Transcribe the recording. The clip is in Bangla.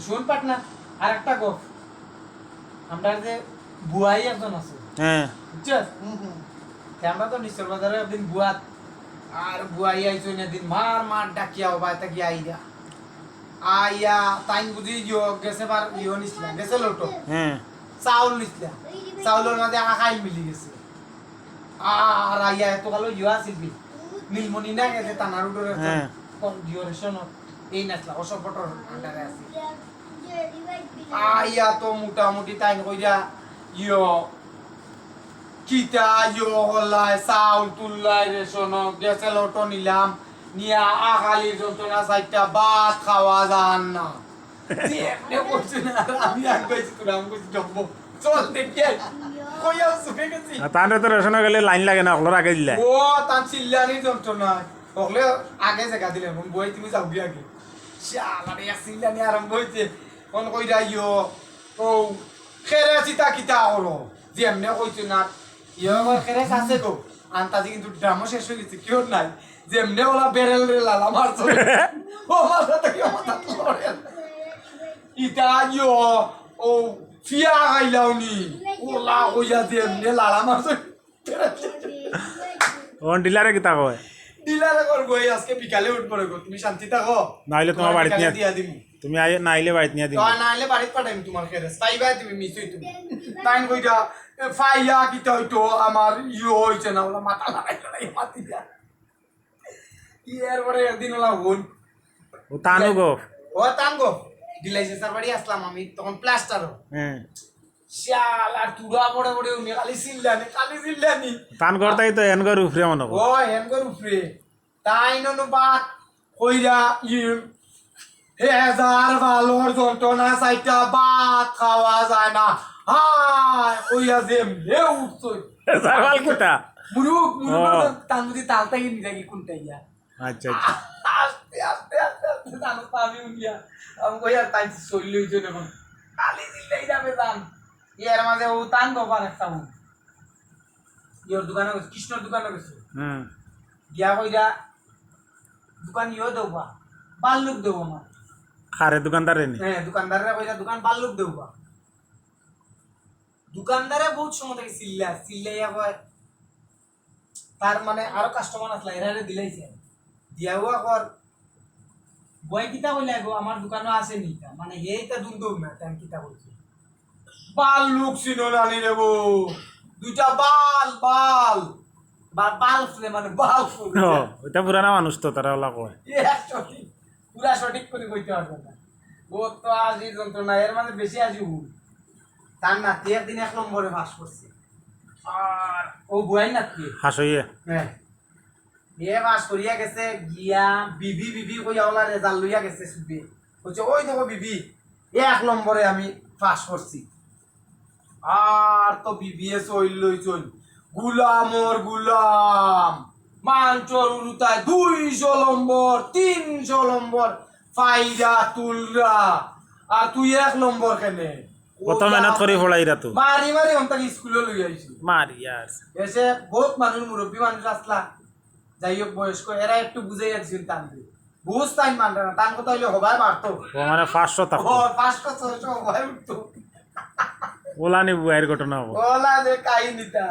শুন পাটনা আর একটা গপ আমরা যে বুয়াই একজন আছে হ্যাঁ বুঝছস আমরা তো নিশ্চয় বাজারে একদিন বুয়াত আর বুয়াই আইছো একদিন মার মার ডাকিয়া বাই তাকি আইয়া আইয়া টাইম বুঝি গেছে বার নিছিলাম গেছে লোটো হ্যাঁ চাউল নিছিলাম চাউলের মাঝে আকাই মিলি গেছে আর আইয়া এত কালো আছিল নীলমণি না গেছে তানার উডরে হ্যাঁ ডিউরেশন এই নাচলা অসভ্যটার আন্ডারে আছে আইয়া তো মোটামুটি তাই কইরা কিতা হলাই চাউল তুললাই রেশন গেছে লটো নিলাম নিয়া আকালির যন্ত্রণা চাইটা ভাত খাওয়া যান না আমি আগে কইছি তোরা আমি কইছি জব্ব চল দেখি কইয়া সুখে গেছি তাহলে তো রেশনে গেলে লাইন লাগে না ওগুলোর আগে দিলে ও তার চিল্লানি যন্ত্রণা ওগুলো আগে জায়গা দিলে বই তুমি যাবি আগে শালারে চিল্লানি আরম্ভ হইছে কোন কইরা ও খেরে চিতা কিতা হলো যে এমনি কইছে না খেরে আছে গো আন্তাজি কিন্তু ড্রামও শেষ হয়ে গেছে কেউ নাই যে এমনি ওলা বেরেল রে লালা মারছো ও মাথা থেকে মাথা লড়ে ইতা ও ফিয়া গাইলাউনি ওলা কইয়া যে এমনি লালা মারছো ওন ডিলারে কিতা কয় ডিলারে করবো আজকে বিকালে উঠবো রে গো তুমি শান্তি থাকো নাইলে তোমার বাড়িতে নিয়ে দিয়া দিমু তুমি নাইলে বাড়িতে নিয়ে দিবি নাইলে বাড়িতে পাঠাইম তোমার খেরে তাইবা তুমি মিস হই তুমি তাইন কইরা ফাইয়া কিতা হইতো আমার হইছে না ওলা মাথা লাগাই মাতি দিয়া এরপরে একদিন ওলা হল ও তানু গো ও তান গো দিলাইছে স্যার বাড়ি আসলাম আমি তখন প্লাস্টার হ্যাঁ শাল আর তুরা বড় বড় উনি খালি চিল্লানি তান করতেই তো এনগর উফরে মনে ও হেনগর উফরে তাই ননু বাত কইরা হেজার ভালোর যন্ত্রণা চাইটা ভাত খাওয়া যায় না হায় কইয়া যে এমনে উঠছই সারওয়াল কোটা মুরুক তান যদি তালতা গিয়ে নিরাগি কোনটা ইয়া আচ্ছা আচ্ছা আস্তে তান পাবি উনিয়া আমি কইয়া তাই চলি হইছে এখন খালি দিলেই যাবে তান এর মাঝে ও তান গোপান একটা ইয়োর দোকানে গেছে কৃষ্ণর দোকানে গেছে হুম গিয়া কইরা দোকান দেবা বাল্লুক দেবো আমার খারে দোকানদারে নি হ্যাঁ দোকানদাররা কইরা দোকান বাল্লুক দেবা দোকানদারে বহুত সময় থেকে চিল্লাইয়া কয় তার মানে আরো কাস্টমার আসলা এরারে দিলাইছে দিয়াও কর বই কিতা কইলা গো আমার দোকানও আছে নি মানে এইটা দুন্দো না টাইম কিতা কইছে বাল্লুক চিনো নানি রে বো দুইটা বাল ফুলে মানে বাল ফুল ও ওটা পুরানা মানুষ তো তারা ওলা কয় সঠিক পুরা সঠিক করে কইতে পারবে না ও তো আজি যন্ত্রণা এর মানে বেশি আজি হুল তার নাতি একদিন 1 নম্বরে পাস করছে আর ও বুয়াই নাতি হাসইয়ে হ্যাঁ এ পাস করিয়া গেছে গিয়া বিবি কইয়া ওলা রেজাল্ট লইয়া গেছে সুবে কইছে ওই দেখো বিবি 1 নম্বরে আমি পাস করছি আর তো বিবিএস হইল লইছই গুলাম মানচর উরুতায় 200 নম্বর 300 নম্বর ফাইদা তুলরা আর তুই 1 নম্বর কেনে কত মেহনত করে পড়াইরা তো মারি অন্তক স্কুলে লই আইছি মারি আর এসে বহুত মানুষ মুরব্বী মানুষ আসলা যাই হোক বয়স্ক এরা একটু বুঝাই যাচ্ছিল টানবে বুঝ তাই মানবে না টান কথা হইলে হবাই পারতো ও মানে 500 টাকা 500 600 হবাই উঠতো ওলা নি বুয়াইর ঘটনা হবো ওলা যে কাহিনী তা